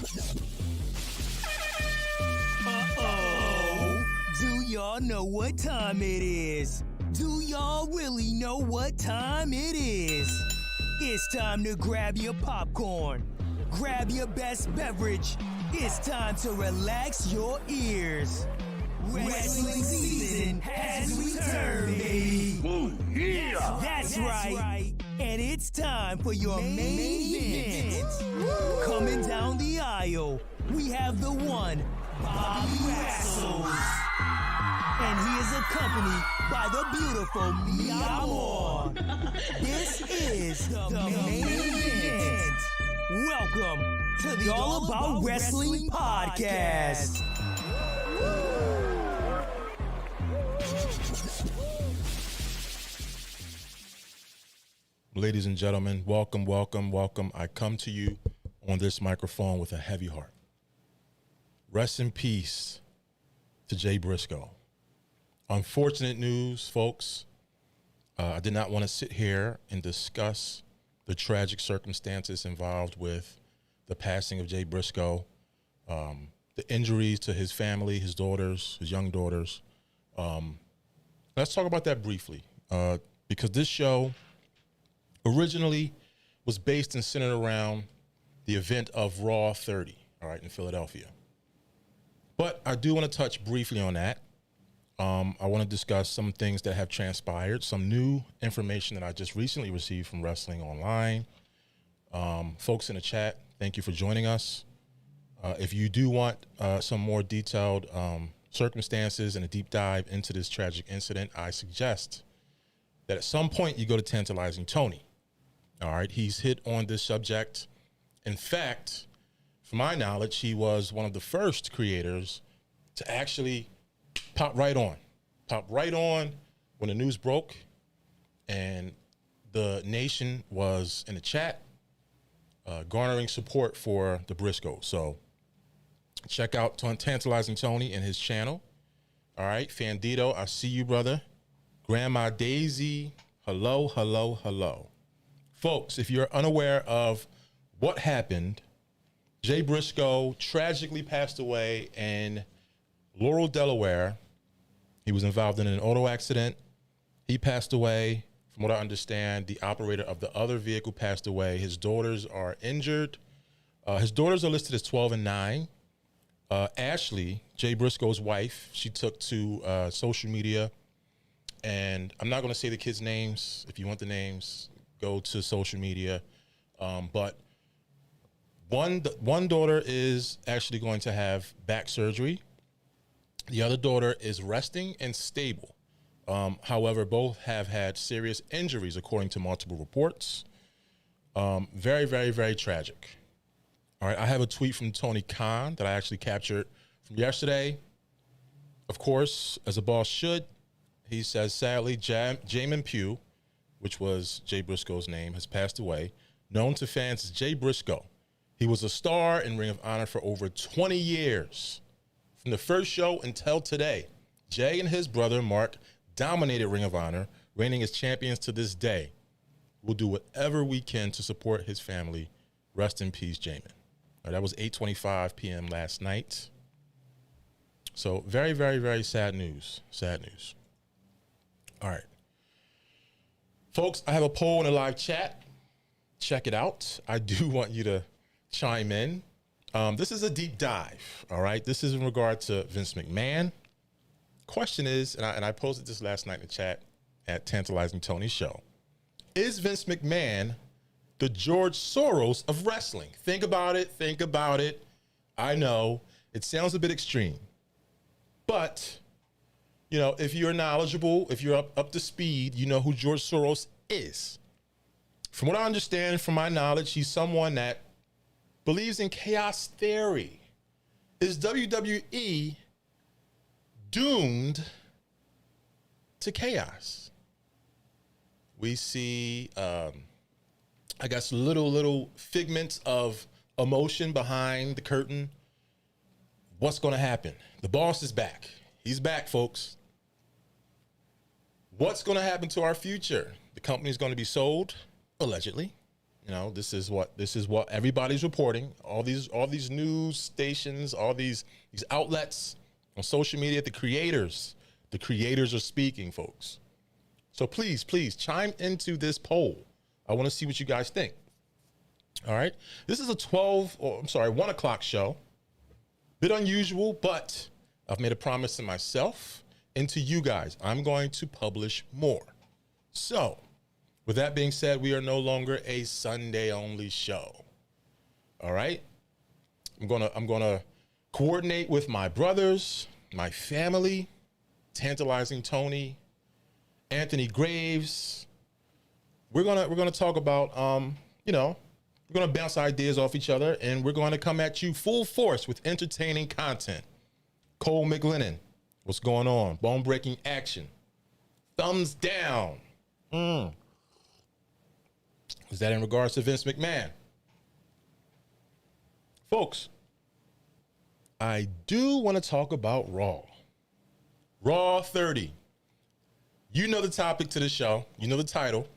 Do y'all know what time it is? Do y'all really know what time it is? It's time to grab your popcorn, grab your best beverage. It's time to relax your ears. Wrestling season has returned, baby. Ooh, yeah. That's right. And it's time for your main event. Coming down the aisle, we have the one, Bobby Wrassles. And he is accompanied by the beautiful Mia Moore. This is the main event. Welcome to the All About Wrestling Podcast. Ladies and gentlemen, welcome. I come to you on this microphone with a heavy heart. Rest in peace to Jay Briscoe. Unfortunate news, folks. I did not want to sit here and discuss the tragic circumstances involved with the passing of Jay Briscoe, the injuries to his family, his daughters, his young daughters. Let's talk about that briefly, because this show originally was based and centered around the event of Raw 30, all right, in Philadelphia. But I do want to touch briefly on that. I want to discuss some things that have transpired, some new information that I just recently received from Wrestling Online. Folks in the chat, thank you for joining us. If you do want some more detailed circumstances and a deep dive into this tragic incident, I suggest that at some point you go to Tantalizing Tony. All right, he's hit on this subject. In fact, from my knowledge, he was one of the first creators to actually pop right on when the news broke and the nation was in the chat garnering support for the Briscoes. So check out Tantalizing Tony and his channel. All right, Fandito, I see you, brother. Grandma Daisy, hello. Folks, if you're unaware of what happened, Jay Briscoe tragically passed away in Laurel, Delaware. He was involved in an auto accident. He passed away. From what I understand, the operator of the other vehicle passed away. His daughters are injured. His daughters are listed as 12 and 9. Ashley, Jay Briscoe's wife, she took to social media, and I'm not going to say the kids' names. If you want the names, go to social media. But one daughter is actually going to have back surgery. The other daughter is resting and stable. However, both have had serious injuries, according to multiple reports. Very tragic. All right, I have a tweet from Tony Khan that I actually captured from yesterday. Of course, as a boss should, he says, sadly, Jamin Pugh, which was Jay Briscoe's name, has passed away. Known to fans as Jay Briscoe. He was a star in Ring of Honor for over 20 years. From the first show until today, Jay and his brother, Mark, dominated Ring of Honor, reigning as champions to this day. We'll do whatever we can to support his family. Rest in peace, Jamin. That was 8:25 p.m. last night. So very sad news. All right. Folks, I have a poll in the live chat. Check it out. I do want you to chime in. This is a deep dive, all right? This is in regard to Vince McMahon. Question is, and I posted this last night in the chat at Tantalizing Tony's show, is Vince McMahon the George Soros of wrestling? Think about it. I know it sounds a bit extreme, but you know, if you're knowledgeable, if you're up to speed, you know who George Soros is. From what I understand, from my knowledge, he's someone that believes in chaos theory. Is WWE doomed to chaos? We see, I guess, little figments of emotion behind the curtain. What's going to happen? The boss is back. He's back, folks. What's going to happen to our future? The company is going to be sold, allegedly. This is what everybody's reporting. All these news stations, all these outlets on social media, the creators are speaking, folks. So please chime into this poll. I want to see what you guys think. All right. This is a 1 o'clock show. Bit unusual, but I've made a promise to myself and to you guys. I'm going to publish more. So, with that being said, we are no longer a Sunday only show. All right? I'm gonna coordinate with my brothers, my family, Tantalizing Tony, Anthony Graves. We're gonna talk about we're going to bounce ideas off each other, and we're going to come at you full force with entertaining content. Cole McLennan, what's going on? Bone-breaking action. Thumbs down. Is that in regards to Vince McMahon? Folks, I do want to talk about Raw. Raw 30. You know the topic to the show. You know the title.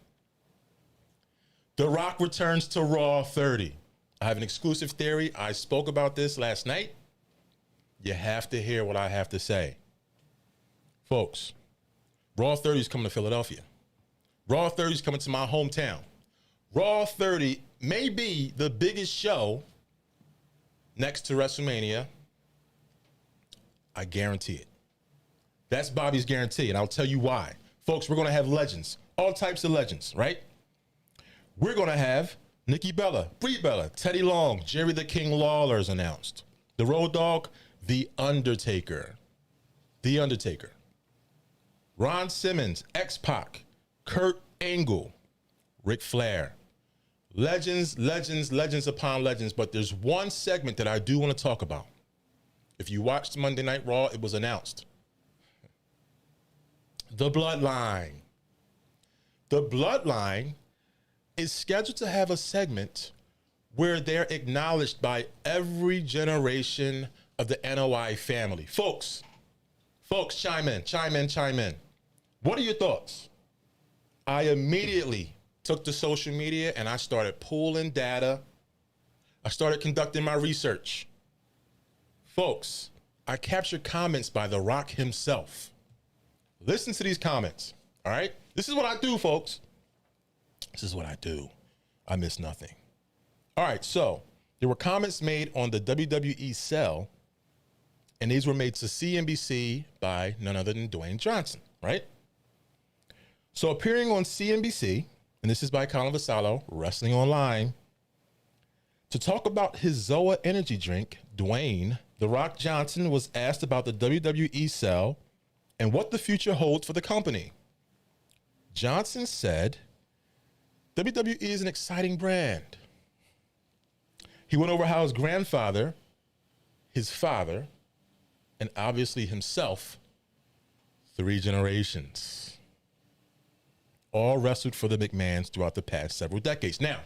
The Rock returns to Raw 30. I have an exclusive theory. I spoke about this last night. You have to hear what I have to say. Folks, Raw 30 is coming to Philadelphia. Raw 30 is coming to my hometown. Raw 30 may be the biggest show next to WrestleMania. I guarantee it. That's Bobby's guarantee, and I'll tell you why. Folks, we're going to have legends, all types of legends, right? We're going to have Nikki Bella, Brie Bella, Teddy Long, Jerry the King Lawler is announced. The Road Dogg, The Undertaker. The Undertaker. Ron Simmons, X-Pac, Kurt Angle, Ric Flair. Legends upon legends, but there's one segment that I do want to talk about. If you watched Monday Night Raw, it was announced. The Bloodline. The Bloodline is scheduled to have a segment where they're acknowledged by every generation of the NOI family. Folks, chime in. What are your thoughts? I immediately took to social media and I started pulling data. I started conducting my research. Folks, I captured comments by The Rock himself. Listen to these comments, all right? This is what I do, folks. This is what I do. I miss nothing. All right, so there were comments made on the WWE cell, and these were made to CNBC by none other than Dwayne Johnson, right? So appearing on CNBC, and this is by Colin Vasallo, Wrestling Online, to talk about his Zoa energy drink, Dwayne The Rock Johnson was asked about the WWE cell and what the future holds for the company. Johnson said, WWE is an exciting brand. He went over how his grandfather, his father, and obviously himself, 3 generations, all wrestled for the McMahons throughout the past several decades. Now,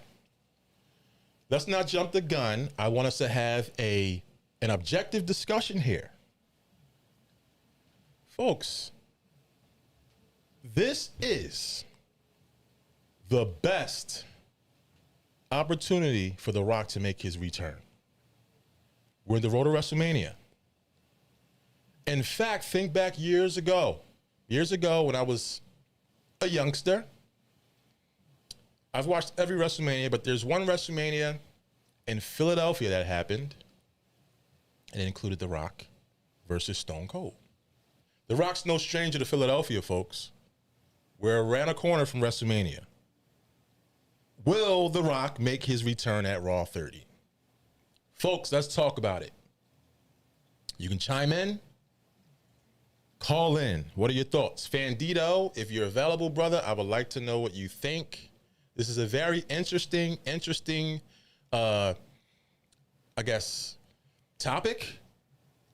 let's not jump the gun. I want us to have an objective discussion here. Folks, this is the best opportunity for The Rock to make his return. We're in the road to WrestleMania. In fact, think back years ago when I was a youngster. I've watched every WrestleMania, but there's one WrestleMania in Philadelphia that happened, and it included The Rock versus Stone Cold. The Rock's no stranger to Philadelphia, folks. We're around a corner from WrestleMania. Will The Rock make his return at Raw 30? Folks, let's talk about it. You can chime in. Call in. What are your thoughts? Fandito, if you're available, brother, I would like to know what you think. This is a very interesting, I guess, topic.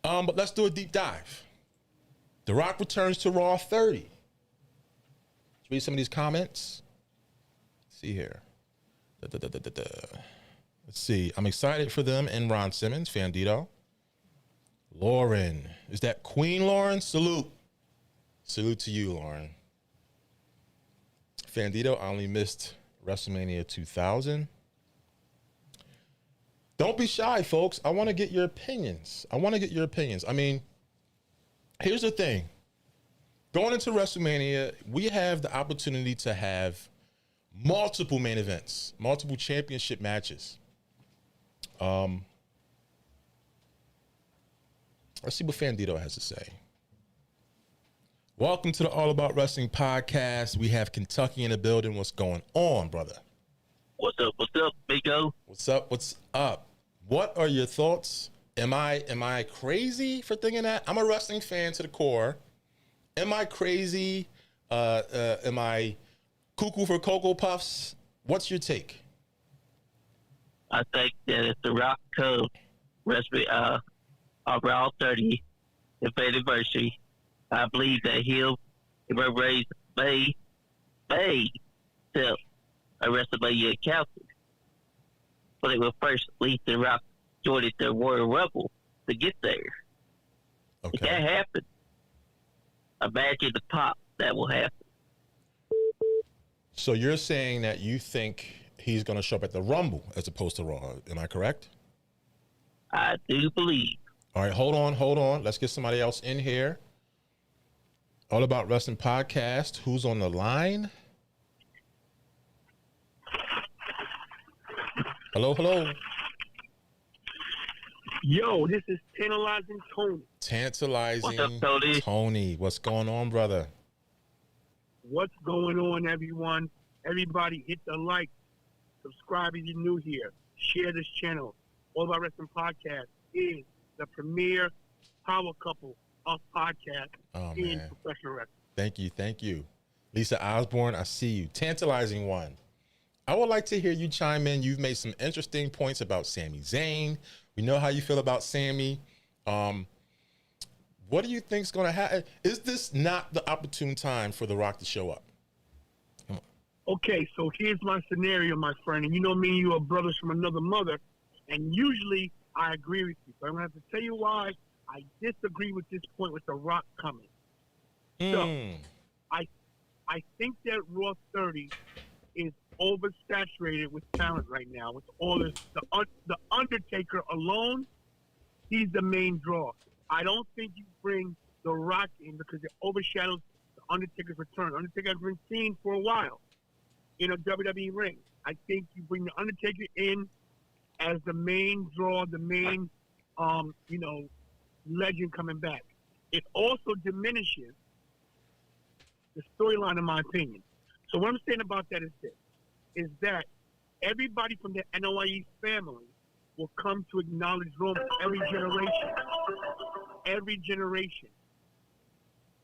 But let's do a deep dive. The Rock returns to Raw 30. Let's read some of these comments. Let's see here. Let's see. I'm excited for them and Ron Simmons, Fandito. Lauren. Is that Queen Lauren? Salute. Salute to you, Lauren. Fandito, I only missed WrestleMania 2000. Don't be shy, folks. I want to get your opinions. I mean, here's the thing. Going into WrestleMania, we have the opportunity to have multiple main events, multiple championship matches. Let's see what Fandito has to say. Welcome to the All About Wrestling podcast. We have Kentucky in the building. What's going on, brother? What's up, Bigo? What's up? What are your thoughts? Am I crazy for thinking that? I'm a wrestling fan to the core. Am I crazy? Am I cuckoo for Cocoa Puffs? What's your take? I think that if the Rock comes, on Raw 30, the anniversary, I believe that he'll raise May to a WrestleMania council. But it will first lead the Rock join the Royal Rumble to get there. Okay. If that happens, imagine the pop that will happen. So you're saying that you think he's going to show up at the Rumble as opposed to Raw. Am I correct? I do believe. All right, hold on. Let's get somebody else in here. All About Wrestling podcast. Who's on the line? Hello. Yo, this is Tantalizing Tony. Tantalizing What's up, Tony? Tony. What's going on, brother? What's going on, everyone? Everybody hit the like, subscribe if you're new here, share this channel. All About Wrestling podcast is the premier power couple of podcasts in professional wrestling. Thank you. Lisa Osborne, I see you. Tantalizing one. I would like to hear you chime in. You've made some interesting points about Sami Zayn. We know how you feel about Sami. What do you think is going to happen? Is this not the opportune time for The Rock to show up? Come on. Okay, so here's my scenario, my friend. And you know me and you are brothers from another mother. And usually I agree with you. But I'm going to have to tell you why I disagree with this point with The Rock coming. So I think that Raw 30 is oversaturated with talent right now. With all this, the Undertaker alone, he's the main draw. I don't think you bring The Rock in because it overshadows the Undertaker's return. Undertaker has been seen for a while in a WWE ring. I think you bring the Undertaker in as the main draw, the main, legend coming back. It also diminishes the storyline, in my opinion. So what I'm saying about that is this, is that everybody from the NOIE family will come to acknowledge Roman every generation,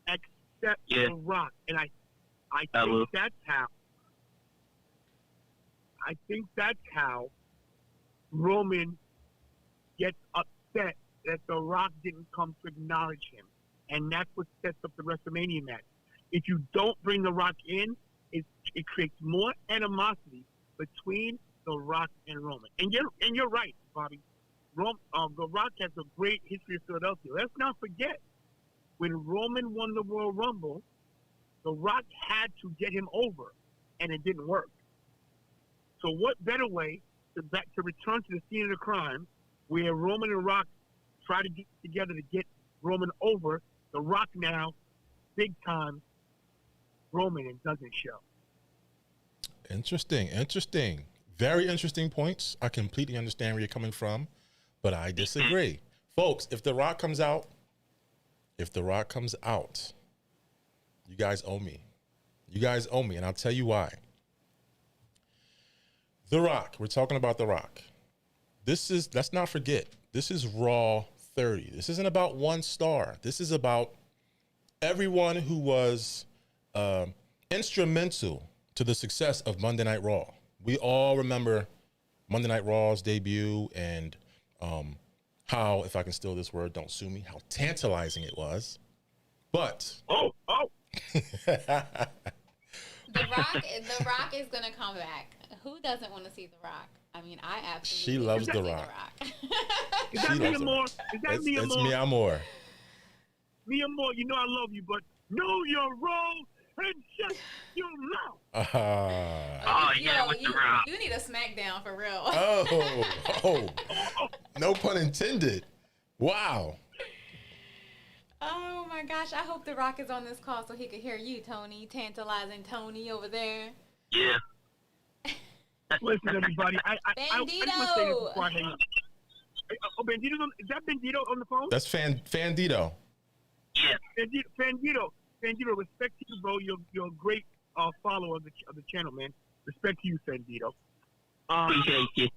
except The Rock. And I think that's how Roman gets upset that The Rock didn't come to acknowledge him. And that's what sets up the WrestleMania match. If you don't bring The Rock in, it creates more animosity between The Rock and Roman. And you're right, Bobby. The Rock has a great history of Philadelphia. Let's not forget, when Roman won the Royal Rumble, The Rock had to get him over, and it didn't work. So what better way to return to the scene of the crime, where Roman and Rock try to get together to get Roman over? The Rock now, big time, Roman, and doesn't show. Interesting. Very interesting points. I completely understand where you're coming from, but I disagree. Folks, if The Rock comes out, you guys owe me. And I'll tell you why. The Rock, we're talking about The Rock. Let's not forget, this is Raw 30. This isn't about one star. This is about everyone who was instrumental to the success of Monday Night Raw. We all remember Monday Night Raw's debut and how, if I can steal this word, don't sue me, how tantalizing it was. But The Rock is gonna come back. Who doesn't want to see The Rock? I mean, I absolutely. She loves The Rock. Is that Mia Moore? It's Mia Moore. Mia Moore, you know I love you, but know your role and shut your mouth. Oh, yeah, with the Rock. You need a SmackDown for real. Oh, no pun intended. Wow. Oh my gosh! I hope The Rock is on this call so he could hear you, Tony, tantalizing Tony over there. Yeah. Listen, everybody. I just want to say this before I hang up. Oh, Bandito's on, is that Bandito on the phone? That's Fandito. Yeah. Fandito, respect to you, bro. You're a great follower of the channel, man. Respect to you, Fandito. Appreciate you.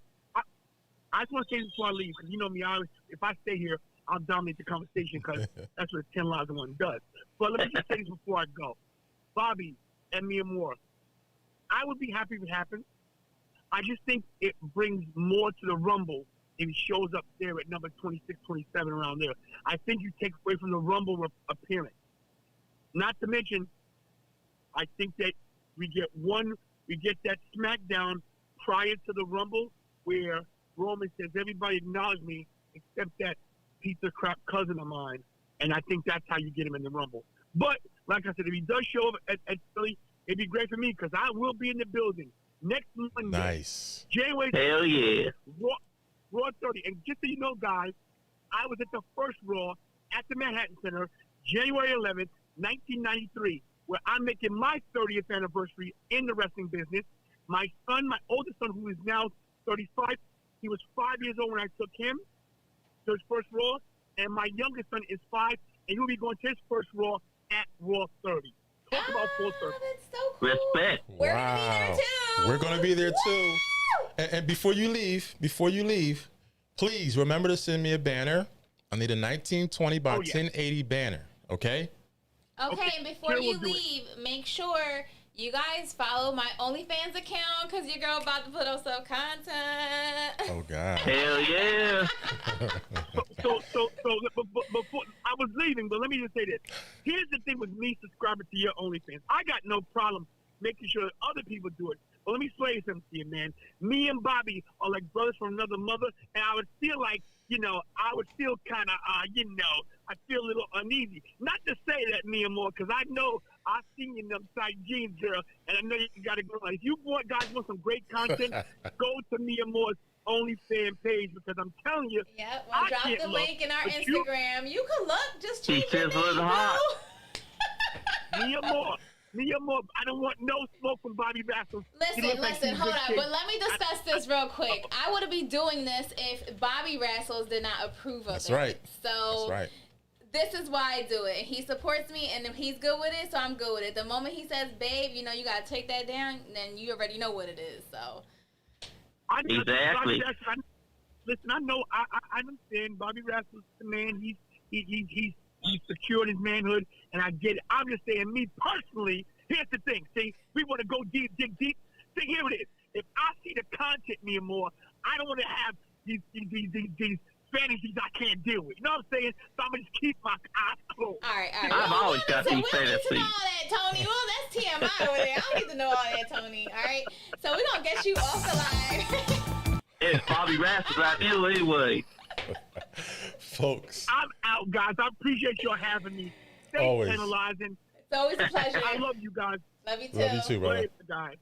I just want to say this before I leave, because you know me, if I stay here, I'll dominate the conversation, because that's what 10 Lives and 1 does. But let me just say this before I go. Bobby and Mia Moore, I would be happy if it happens. I just think it brings more to the Rumble if he shows up there at number 26, 27, around there. I think you take away from the Rumble appearance. Not to mention, I think that we get that SmackDown prior to the Rumble where Roman says, everybody acknowledge me except that piece of crap cousin of mine. And I think that's how you get him in the Rumble. But, like I said, if he does show up at Philly, it'd be great for me because I will be in the building next Monday. Nice. January. Hell yeah. Raw 30. And just so you know, guys, I was at the first Raw at the Manhattan Center, January 11th, 1993, where I'm making my 30th anniversary in the wrestling business. My son, my oldest son, who is now 35, he was 5 years old when I took him to his first Raw, and my youngest son is 5, and he'll be going to his first Raw at Raw 30. Talk about full circle. That's so cool. Respect. We're gonna be there too. We're gonna be there too. And before you leave, please remember to send me a banner. I need a 1920 by 1080 banner. Okay. Okay, and before you leave, make sure you guys follow my OnlyFans account because your girl about to put up some content. Oh God. Hell yeah. So, before I was leaving, but let me just say this. Here's the thing with me subscribing to your OnlyFans. I got no problem making sure that other people do it. But let me explain something to you, man. Me and Bobby are like brothers from another mother, and I would feel like, I would feel kind of, I feel a little uneasy. Not to say that, Mia Moore, because I know I've seen you in them tight jeans, girl, and I know you got to go. If you guys want some great content, go to Mia Moore's OnlyFans page, because I'm telling you. Yep, we'll drop the link in our Instagram. You can look, just change She your says name, hot. Mia Moore, I don't want no smoke from Bobby Wrassles. Listen, hold on. But let me discuss this real quick. I wouldn't be doing this if Bobby Wrassles did not approve of it. That's right. So That's right. this is why I do it. He supports me, and if he's good with it, so I'm good with it. The moment he says, babe, you got to take that down, then you already know what it is. So. Exactly. Listen, I know, I understand Bobby Wrassles, the man, he's secured his manhood, and I get it. I'm just saying, me personally, here's the thing. See, we want to go deep, dig deep. See, here it is. If I see the content, Mia Moore, I don't want to have these fantasies I can't deal with. You know what I'm saying? So I'm going to just keep my eyes closed. All right. I've always got these We don't need fantasies. to know all that, Tony. Well, that's TMI over there. I don't need to know all that, Tony. All right? So we're going to get you off the line. It's Bobby Wrassles out there anyway. Folks. I'm out, guys. I appreciate y'all having me. Stay Always. analyzing. It's always a pleasure. I love you guys. Love you too. Love you too, brother. Later, guys.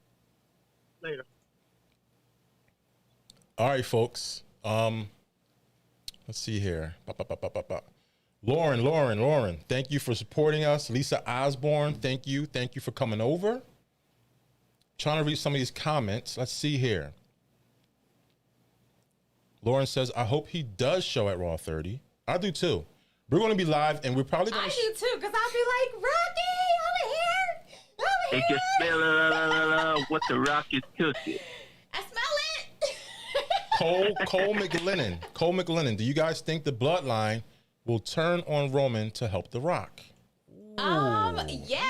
Later. All right, folks. Let's see here. Lauren, thank you for supporting us. Lisa Osborne, thank you. Thank you for coming over. Trying to read some of these comments. Let's see here. Lauren says, I hope he does show at Raw 30. I do too. We're going to be live, and we're probably going I to... do too, because I'll be like, Rocky, over They here. can smell what the Rock is cooking. I smell it. Cole McLennan, do you guys think the bloodline will turn on Roman to help The Rock? Yeah,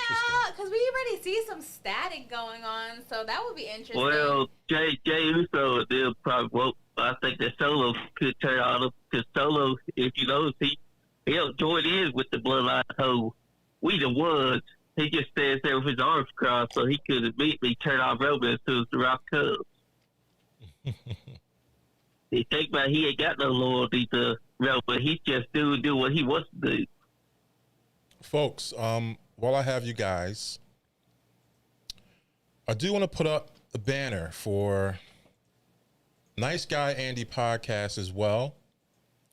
because we already see some static going on, so that would be interesting. Well, Jay Uso, they'll probably, I think that Solo could turn on him, because Solo, if you notice, he'll join in with the bloodline hoe. We the ones. He just stands there with his arms crossed, so he could immediately turn on Roman as soon as The Rock comes. You think about he ain't got no loyalty to Roman. He's just do what he wants to do. Folks, while I have you guys, I do want to put up a banner for Nice Guy Andy podcast as well.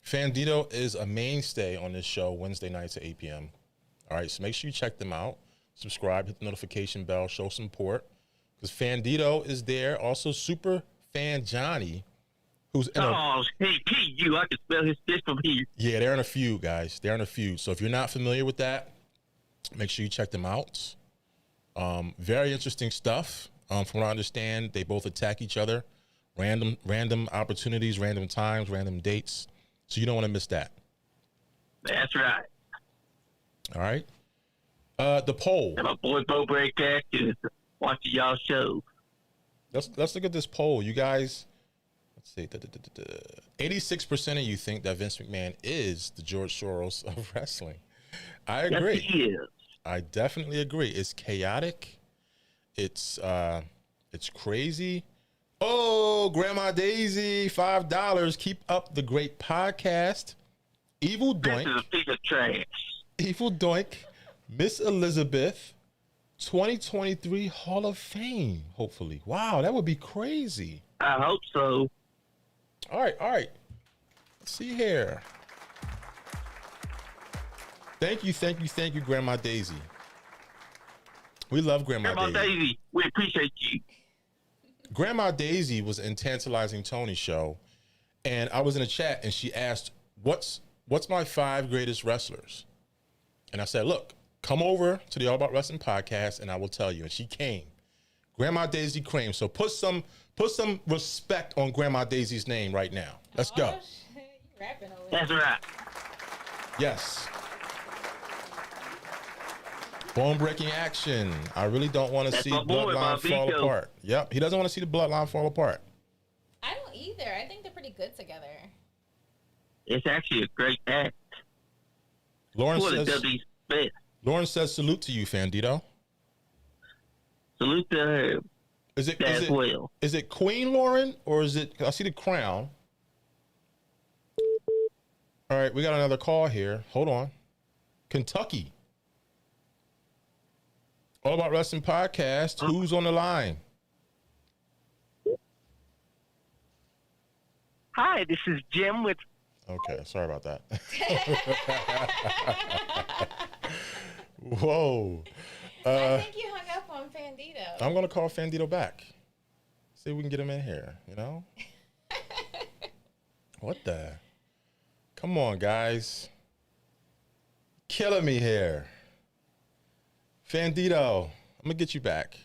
Fandito is a mainstay on this show Wednesday nights at 8 p.m. All right, so make sure you check them out. Subscribe, hit the notification bell, show support. Because Fandito is there. Also, Super Fan Johnny, who's in you. I can smell his fish from here. Yeah, they're in a feud, guys. They're in a feud. So if you're not familiar with that, make sure you check them out. Very interesting stuff. From what I understand, they both attack each other. Random opportunities, random times, random dates. So you don't want to miss that. That's right. All right. The poll. And my boy Bo Breakcast is watching y'all show. Let's look at this poll. You guys, let's see. 86% of you think that Vince McMahon is the George Soros of wrestling. I agree. Yes, he is. I definitely agree. It's chaotic. It's crazy. Oh, Grandma Daisy, $5. Keep up the great podcast. Evil Doink. This is a piece of trash. Evil Doink. Miss Elizabeth. 2023 Hall of Fame, hopefully. Wow, that would be crazy. I hope so. All right. Let's see here. Thank you, Grandma Daisy. We love Grandma Daisy. We appreciate you. Grandma Daisy was in Tantalizing Tony's show, and I was in a chat, and she asked, what's my 5 greatest wrestlers? And I said, look, come over to the All About Wrestling podcast, and I will tell you. And she came. Grandma Daisy Crane. So put some respect on Grandma Daisy's name right now. Let's go. You rapping over That's right. Yes. Bone-breaking action. I really don't want to see Bloodline fall apart. Yep, he doesn't want to see the Bloodline fall apart. I don't either. I think they're pretty good together. It's actually a great act. Lauren says, salute to you, Fandito. Salute to her. Is it Queen Lauren or is it, I see the crown. All right, we got another call here. Hold on. Kentucky. All About Wrestling podcast. Who's on the line? Hi, this is Jim with... Okay, sorry about that. Whoa. I think you hung up on Fandito. I'm going to call Fandito back. See if we can get him in here, you know? What the? Come on, guys. Killing me here. Fandito, I'm going to get you back.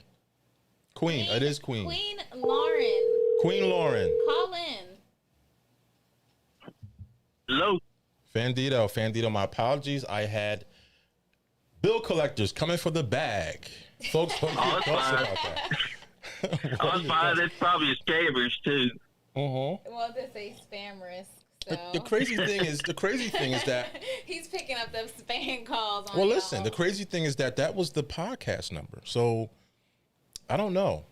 Queen. It is Queen. Queen Lauren. Queen Lauren. Call in. Hello. Fandito, my apologies. I had bill collectors coming for the bag. Folks, what are your thoughts about that? I'm fine. That's probably scammers, too. Well, this say spam risk. So. The crazy thing is that he's picking up the spam calls. Well, listen, the crazy thing is that was the podcast number. So I don't know.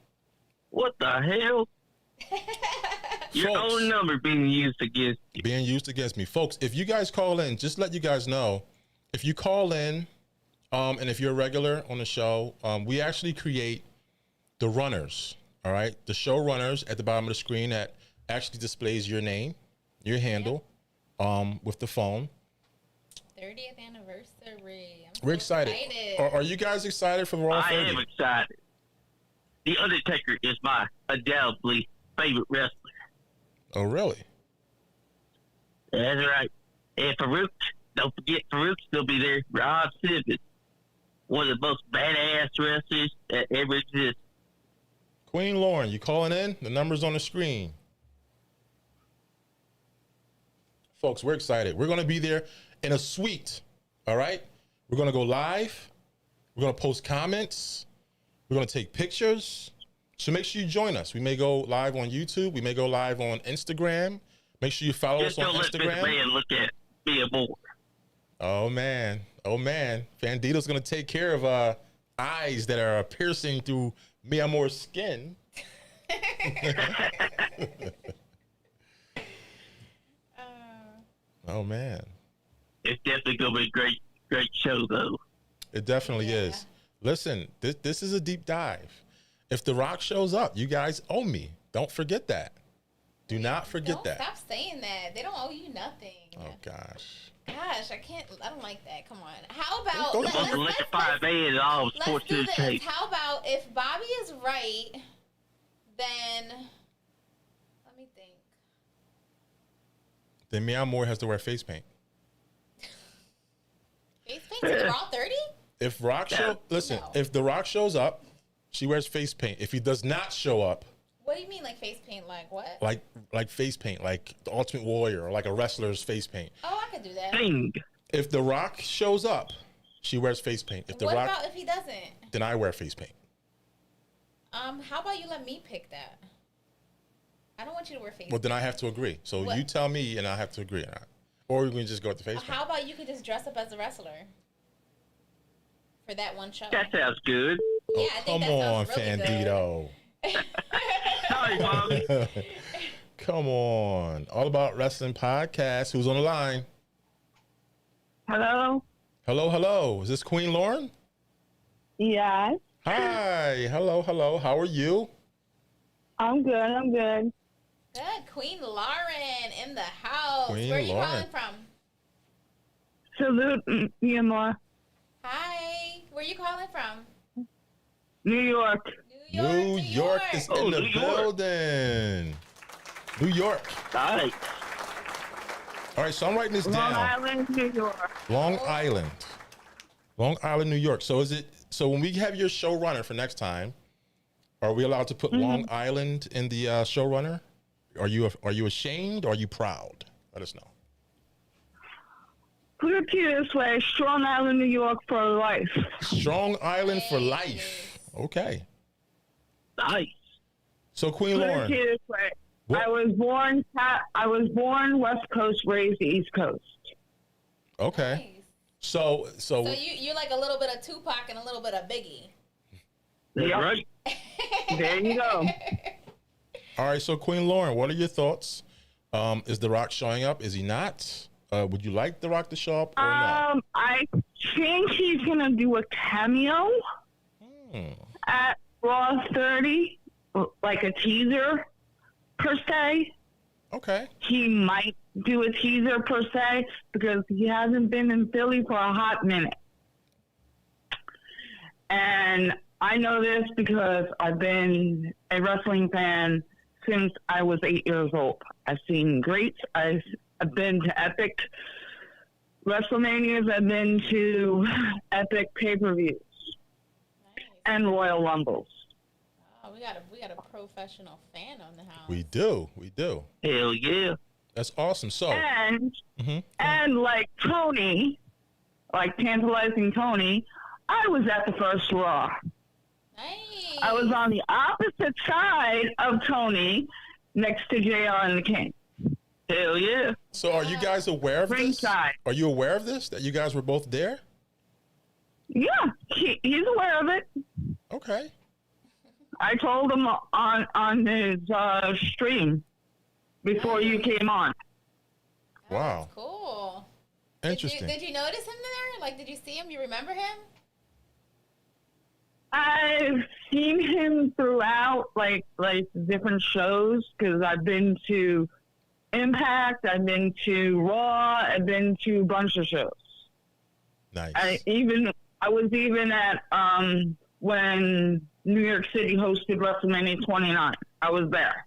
What the hell? Your own number being used against me. Folks, if you guys call in, just let you guys know, if you call in, and if you're a regular on the show, we actually create the runners, all right? The show runners at the bottom of the screen that actually displays your name, your handle, with the phone. 30th anniversary. We're excited. Are you guys excited for Raw 30? I am excited. The Undertaker is my undoubtedly favorite wrestler. Oh, really? That's right. And Farouk, don't forget Farouk still be there. Rob Simmons, one of the most badass wrestlers that ever existed. Queen Lauren, you calling in? The number's on the screen. Folks, we're excited. We're going to be there in a suite, all right? We're going to go live. We're going to post comments. We're going to take pictures. So make sure you join us. We may go live on YouTube. We may go live on Instagram. Make sure you follow us on Instagram. Just don't let this man look at me more. Oh, man. Fandito's going to take care of eyes that are piercing through Mia Moore's skin. Oh, man. It's definitely going to be a great show, though. It definitely is. Listen, this is a deep dive. If The Rock shows up, you guys owe me. Don't forget that. Do not forget that. Stop saying that. They don't owe you nothing. Oh, gosh. Gosh, I don't like that. Come on. How about Let's all let's sports do news this. tape. How about if Bobby is right, then let me think. Then Meow Moore has to wear face paint. Face paint to the Raw 30? If The Rock shows up, she wears face paint. If he does not show up, What do you mean, like face paint? Like what? like face paint, like the Ultimate Warrior or like a wrestler's face paint. Oh, I could do that. Ding. If The Rock shows up, she wears face paint. If The What Rock, about if he doesn't? then I wear face paint. How about you let me pick that? I don't want you to wear face Well, paint. then I have to agree. So What? you tell me, and I have to agree. Or we can just go with the face paint. How about you could just dress up as a wrestler for that one show? That sounds good. Yeah, I think Come that on, sounds really Fandito. Sorry, Bobby. Come on. All About Wrestling podcast. Who's on the line? Hello? Hello. Is this Queen Lauren? Yes. Hi. Hello. How are you? I'm good. Good. Queen Lauren in the house. Queen Where are you Lauren. calling from? Salute, Myanmar. Hi. Where are you calling from? New York. New York is in the New York. building. New York. Nice. All right, so I'm writing this Long down. Island, New York. Long Island, New York. So when we have your showrunner for next time, are we allowed to put Long Island in the showrunner? Are you ashamed or are you proud? Let us know. Put it to you this way, Strong Island, New York for life. Strong Island for life. Okay. Nice. So Queen Put it Lauren, to you this way. What? I was born West Coast, raised East Coast. okay. Nice. So So you're like a little bit of Tupac and a little bit of Biggie. That's Yep. right. There you go. all right. So Queen Lauren, what are your thoughts? Is The Rock showing up? Is he not? Would you like The Rock to show up or not? I think he's gonna do a cameo at Raw 30, like a teaser per se. Okay. He might do a teaser per se because he hasn't been in Philly for a hot minute. And I know this because I've been a wrestling fan since I was 8 years old. I've seen greats. I've been to epic WrestleManias. I've been to epic pay-per-views Nice. and Royal Rumbles. Oh, we got a professional fan on the house. We do. Hell yeah. That's awesome. So And like Tony, like Tantalizing Tony, I was at the first Raw. Nice. I was on the opposite side of Tony, next to JR and the King. Hell yeah. So are you guys aware of this? Ringside. Are you aware of this, that you guys were both there? Yeah, he's aware of it. Okay. I told him on his stream before you came on. Wow. Cool. Interesting. Did you notice him there? Like, did you see him? You remember him? I've seen him throughout, like different shows, because I've been to Impact, I've been to Raw, I've been to a bunch of shows. Nice. I was even at when New York City hosted WrestleMania 29. I was there.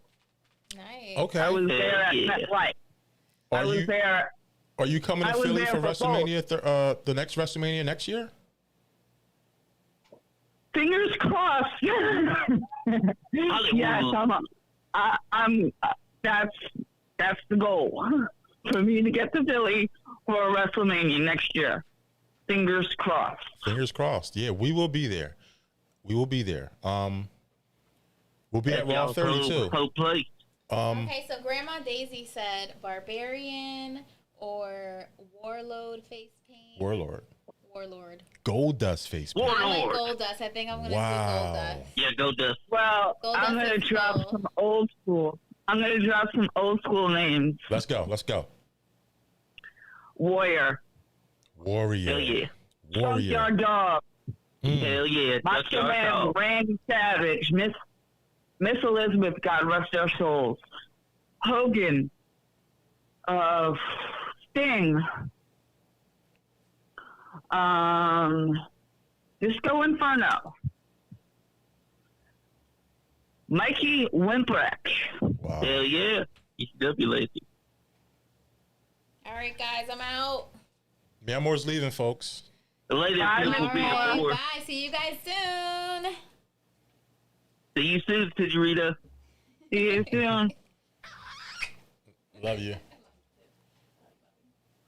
Nice. Okay. I was there at Yeah. MetLife. I was there. Are you coming I to was Philly there for for WrestleMania, the next WrestleMania next year? Fingers crossed. Yes, I'm. That's the goal for me to get to Philly for WrestleMania next year. Fingers crossed. Fingers crossed. Yeah, we will be there. We'll be at Raw 32. Whole place. Okay, so Grandma Daisy said Barbarian or Warlord face paint. Warlord. Gold Dust face paint. I like Warlord. Gold Dust. I think I'm gonna Wow. do Gold Dust. Yeah, go Dust. Well, Gold I'm Dust going to is drop cool. some old school. I'm going to drop some old school names. Let's go. Warrior. Hell Warrior. yeah. Warrior. Junkyard Dog. Hell yeah. That's Macho our Man, call. Randy Savage, Miss Elizabeth, God rest their souls. Hogan, Sting, Disco Inferno, Mikey Wimpreck. Wow. Hell yeah. ECW lady. All right, guys, I'm out. Meowmore's leaving, folks. The lady Bye, will All be right, before. bye. See you guys soon. See you soon, Rita. See you soon. Love you.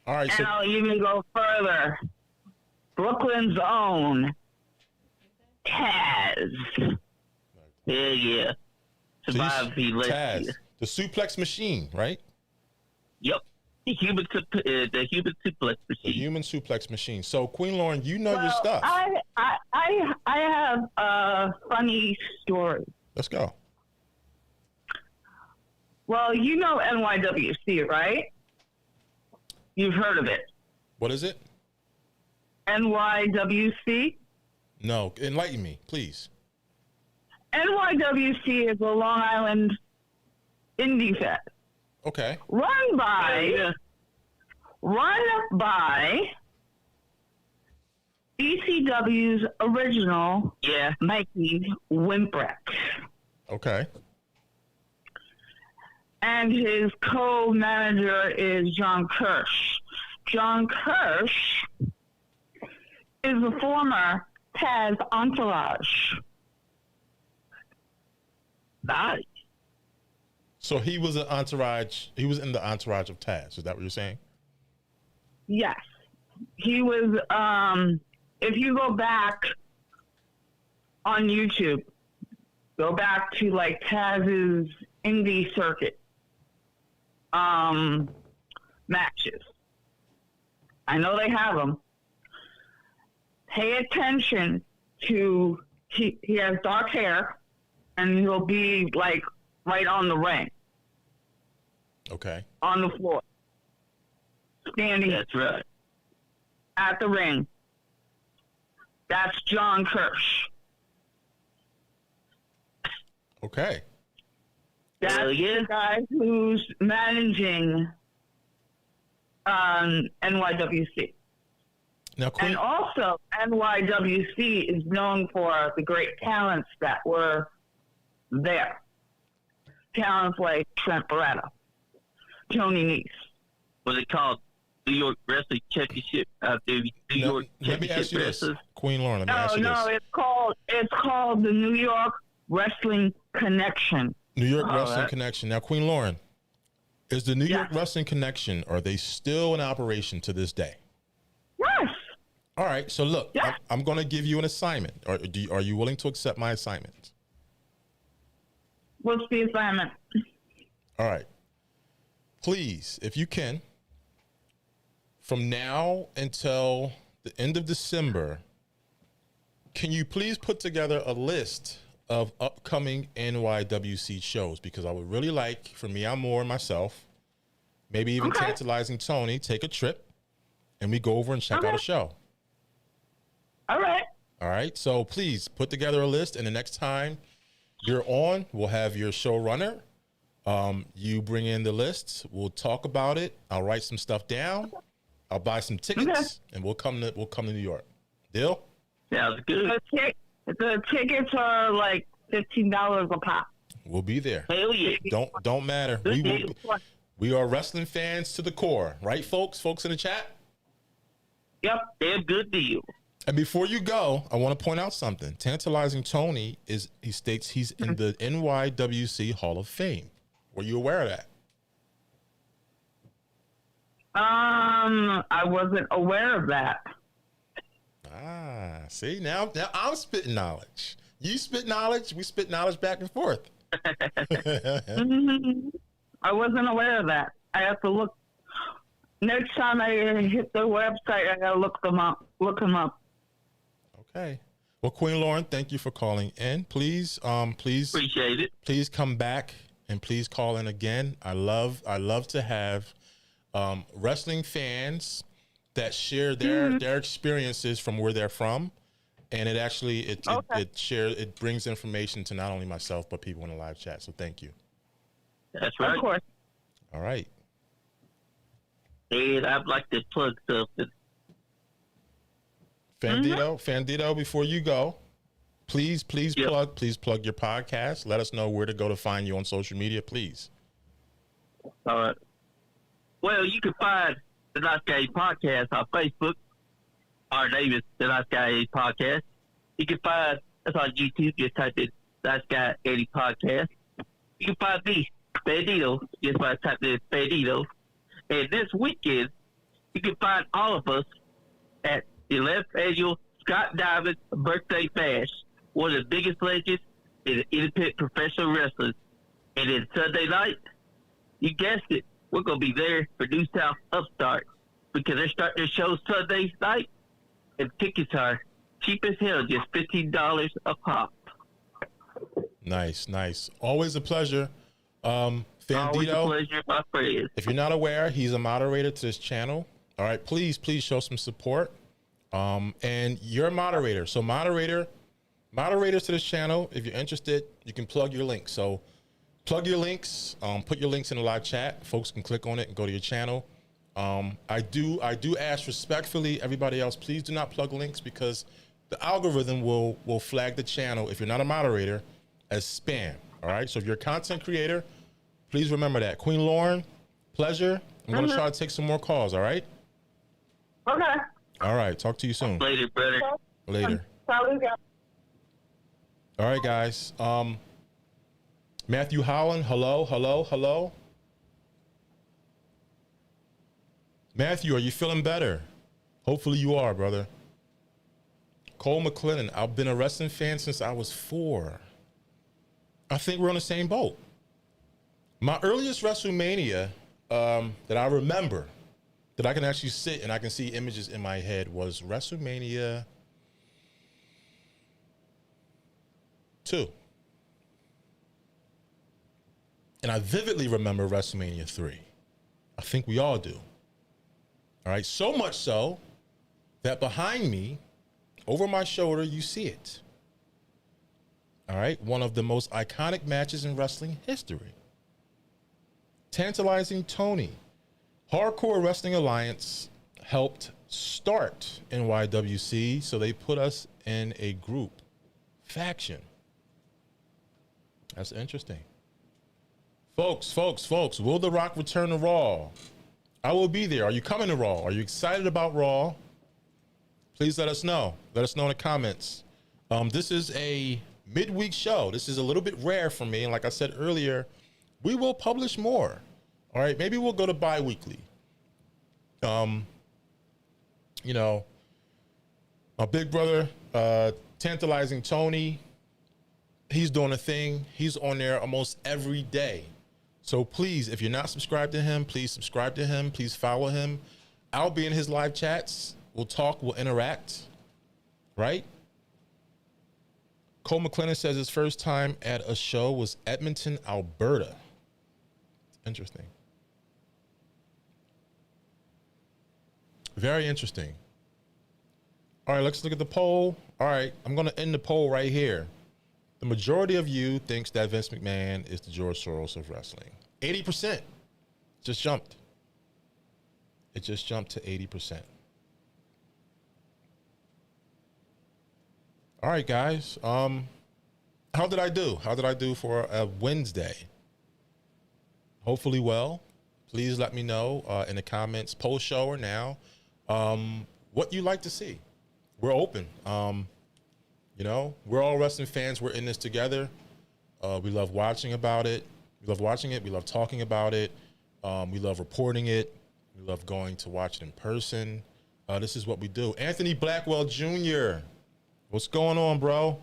All right, so And I'll even go further. Brooklyn's own Taz. Hell yeah. Survive be Taz, legacy. the suplex machine, right? Yep. The human suplex The machine. human suplex machine. So, Queen Lauren, you know your stuff. I have a funny story. Let's go. Well, you know NYWC, right? You've heard of it. What is it? NYWC? No, enlighten me, please. NYWC is a Long Island indie fest. Okay. Run Yeah. by ECW's original Yeah. Mikey Wimpreck. Okay. And his co-manager is John Kirsch. John Kirsch is a former Taz entourage. Nice. So he was an entourage. He was in the entourage of Taz. Is that what you're saying? Yes. He was, if you go back on YouTube, go back to like Taz's indie circuit matches. I know they have them. Pay attention to, he has dark hair and he'll be like right on the ring, Okay. on the floor, standing That's right. at the ring. That's John Kirsch. Okay. That's Hell yeah. the guy who's managing NYWC. Now, Queen. And also, NYWC is known for the great talents that were there. Talents like Trent Beretta, Tony Nese. What's it called? New York Wrestling Championship out there. New Now, York let me ask Championship you this, wrestlers. Queen Lauren. Let me ask you No, this. it's called the New York Wrestling Connection. New York Oh, Wrestling that- Connection. Now, Queen Lauren, is the New York Yeah. Wrestling Connection, are they still in operation to this day? Yes. All right. So look, Yeah. I'm going to give you an assignment. Are you willing to accept my assignment? What's the assignment? All right. Please, if you can, from now until the end of December, can you please put together a list of upcoming NYWC shows? Because I would really like, for me, I'm more myself, maybe even Okay. tantalizing Tony, take a trip and we go over and check out a Okay. show. All right. All right. So please put together a list, and the next time you're on, we'll have your showrunner. You bring in the list. We'll talk about it. I'll write some stuff down. I'll buy some tickets, and we'll come to New York. Deal? Sounds good. The tickets are like $15 a pop. We'll be there. Hell yeah. Don't matter. We are wrestling fans to the core, right, folks? Folks in the chat. Yep. Damn good deal. And before you go, I want to point out something. Tantalizing Tony he states he's in the NYWC Hall of Fame. Were you aware of that? I wasn't aware of that. Ah, see, now I'm spitting knowledge. You spit knowledge, we spit knowledge back and forth. I wasn't aware of that. I have to look. Next time I hit the website, I gotta look them up. Okay. Well, Queen Lauren, thank you for calling in. Please Appreciate it. please come back and please call in again. I love to have wrestling fans that share their experiences from where they're from, And it actually Okay. it brings information to not only myself but people in the live chat. So thank you. That's right. Of course. All right. And I'd like to plug something. Fandito, before you go, please Yep. plug your podcast. Let us know where to go to find you on social media, please. All right. Well, you can find the Nice Guy Podcast on Facebook. Our name is the Nice Guy Podcast. You can find us on YouTube. Just type in Nice Guy Eddie Podcast. You can find me, Bandito, just by typing in Bandito. And this weekend, you can find all of us at the 11th Annual Scott Diamond Birthday Bash, one of the biggest legends in independent professional wrestling. And then Sunday night, you guessed it, we're going to be there for New South Upstart because they're starting their show Sunday night, and tickets are cheap as hell, just $15 a pop. Nice. Always a pleasure. Always a Fandito, pleasure, my friends. if you're not aware, he's a moderator to this channel. All right, please show some support. And you're a moderator. So moderators to this channel, if you're interested, you can plug your links. So plug your links, put your links in the live chat. Folks can click on it and go to your channel. I do ask respectfully, everybody else, please do not plug links because the algorithm will flag the channel, if you're not a moderator, as spam. All right. So if you're a content creator, please remember that. Queen Lauren, pleasure. I'm going to try to take some more calls. All right. Okay. All right. Talk to you soon. Later, brother. Later. Salud, guys. All right, guys. Matthew Holland, hello. Matthew, are you feeling better? Hopefully you are, brother. Cole McClellan, I've been a wrestling fan since I was 4. I think we're on the same boat. My earliest WrestleMania that I remember, that I can actually sit and I can see images in my head, was WrestleMania 2. And I vividly remember WrestleMania 3. I think we all do. All right, so much so that behind me, over my shoulder, you see it. All right, one of the most iconic matches in wrestling history. Tantalizing Tony. Hardcore Wrestling Alliance helped start NYWC, so they put us in a group faction. That's interesting. Folks, will The Rock return to Raw? I will be there. Are you coming to Raw? Are you excited about Raw? Please let us know. Let us know in the comments. This is a midweek show. This is a little bit rare for me. And like I said earlier, we will publish more. All right, maybe we'll go to bi-weekly. You know, my big brother, Tantalizing Tony, he's doing a thing. He's on there almost every day. So please, if you're not subscribed to him, please subscribe to him. Please follow him. I'll be in his live chats. We'll talk. We'll interact. Right? Cole McClellan says his first time at a show was Edmonton, Alberta. Interesting. Very interesting. All right, let's look at the poll. All right, I'm going to end the poll right here. The majority of you thinks that Vince McMahon is the George Soros of wrestling. 80% just jumped. It just jumped to 80%. All right, guys. How did I do? How did I do for a Wednesday? Hopefully well. Please let me know in the comments, post show or now, what you like to see. We're open. You know, we're all wrestling fans. We're in this together. We love watching about it. We love watching it. We love talking about it. We love reporting it. We love going to watch it in person. This is what we do. Anthony Blackwell Jr., what's going on, bro?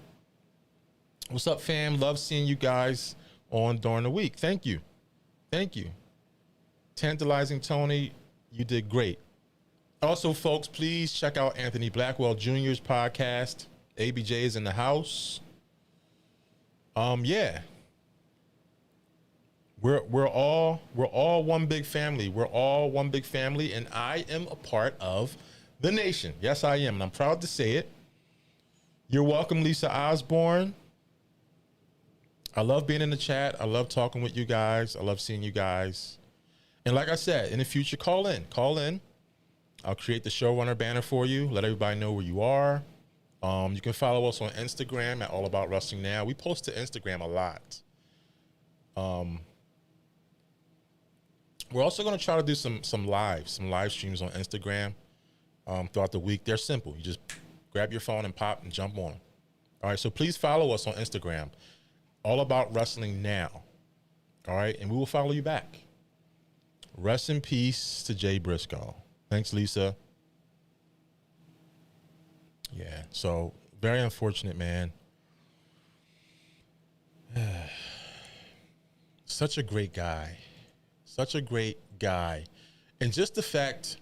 What's up, fam? Love seeing you guys on during the week. Thank you. Thank you. Tantalizing Tony, you did great. Also, folks, please check out Anthony Blackwell Jr.'s podcast. ABJ is in the house. Yeah. We're all one big family. We're all one big family, and I am a part of the nation. Yes, I am, and I'm proud to say it. You're welcome, Lisa Osborne. I love being in the chat. I love talking with you guys. I love seeing you guys. And like I said, in the future, call in. Call in. I'll create the showrunner banner for you. Let everybody know where you are. You can follow us on Instagram at All About Wrestling Now. We post to Instagram a lot. We're also going to try to do some live streams on Instagram throughout the week. They're simple. You just grab your phone and pop and jump on. All right, so please follow us on Instagram, All About Wrestling Now. All right, and we will follow you back. Rest in peace to Jay Briscoe. Thanks, Lisa. Yeah, so very unfortunate, man. Such a great guy. Such a great guy. And just the fact,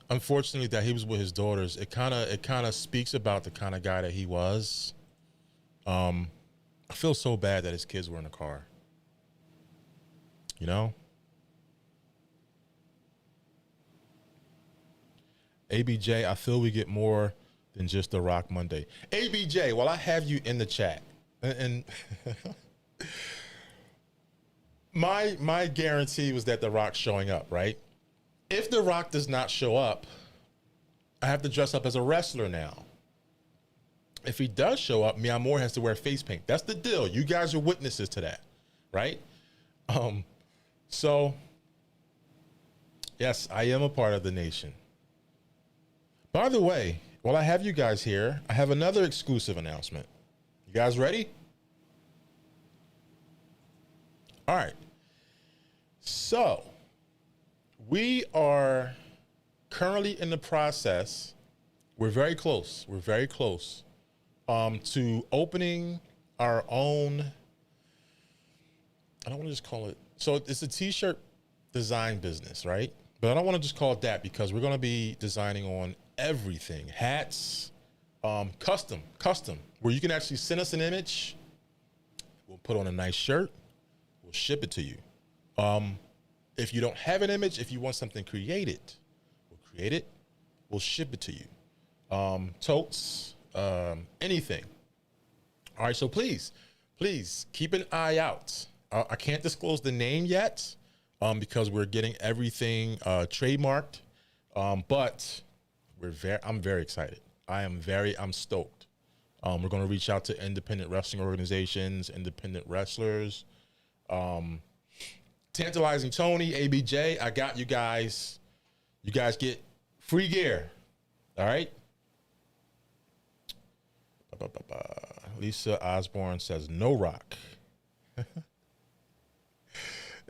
unfortunately, that he was with his daughters, it kind of speaks about the kind of guy that he was. I feel so bad that his kids were in the car. You know? ABJ, I feel we get more than just the Rock Monday. ABJ, while I have you in the chat, and my guarantee was that the Rock's showing up, right? If the Rock does not show up, I have to dress up as a wrestler now. If he does show up, Mia Moore has to wear face paint. That's the deal. You guys are witnesses to that, right? So, yes, I am a part of the nation. By the way, while I have you guys here, I have another exclusive announcement. You guys ready? All right. So, we are currently in the process. We're very close. We're very close to opening our own. I don't want to just call it. So it's a t-shirt design business, right? But I don't want to just call it that because we're going to be designing on everything. Hats, custom, where you can actually send us an image. We'll put on a nice shirt. We'll ship it to you. If you don't have an image, if you want something created, we'll create it. We'll ship it to you. Totes, anything. All right, so please keep an eye out. I can't disclose the name yet because we're getting everything trademarked, but I'm very excited. I'm stoked. We're going to reach out to independent wrestling organizations, independent wrestlers. Tantalizing Tony, ABJ, I got you guys. You guys get free gear. All right? Lisa Osborne says, no Rock.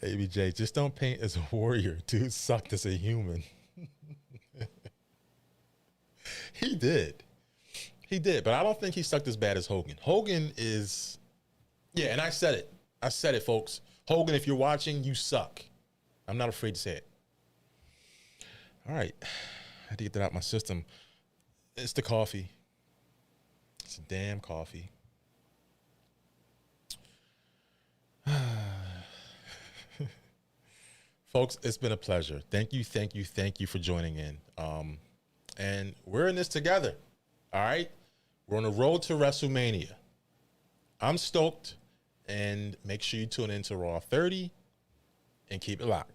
ABJ, just don't paint as a warrior. Dude sucked as a human. He did, but I don't think he sucked as bad as Hogan. Hogan is, yeah, and I said it, folks. Hogan, if you're watching, you suck. I'm not afraid to say it. All right, I had to get that out of my system. It's the coffee. It's a damn coffee. Folks, it's been a pleasure. Thank you for joining in. And we're in this together. All right? We're on the road to WrestleMania. I'm stoked. And make sure you tune in to Raw 30 and keep it locked.